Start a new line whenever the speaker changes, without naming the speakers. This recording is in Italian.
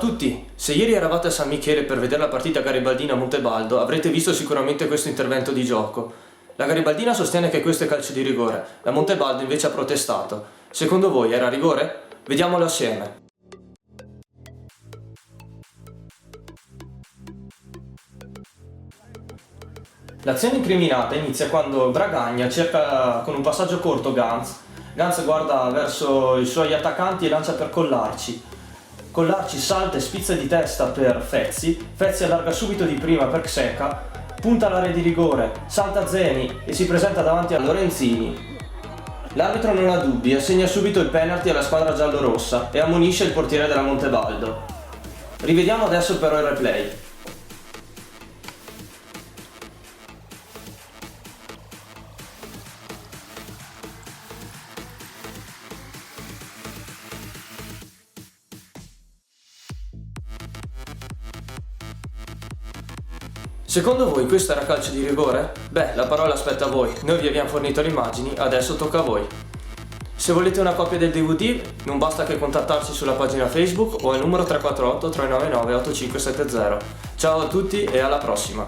tutti! Se ieri eravate a San Michele per vedere la partita garibaldina a Montebaldo, avrete visto sicuramente questo intervento di gioco. La garibaldina sostiene che questo è calcio di rigore, la Montebaldo invece ha protestato. Secondo voi era rigore? Vediamolo assieme. L'azione incriminata inizia quando Bragagna cerca con un passaggio corto Ganz. Ganz guarda verso i suoi attaccanti e lancia per Collarci. Collarci salta e spizza di testa per Fezzi. Fezzi allarga subito di prima per Xeka. Punta all'area di rigore, salta Zeni e si presenta davanti a Lorenzini. L'arbitro non ha dubbi e assegna subito il penalty alla squadra giallorossa e ammonisce il portiere della Montebaldo. Rivediamo adesso però il replay. Secondo voi questo era calcio di rigore? Beh, la parola aspetta a voi, noi vi abbiamo fornito le immagini, adesso tocca a voi. Se volete una copia del DVD non basta che contattarci sulla pagina Facebook o al numero 348 399 8570. Ciao a tutti e alla prossima!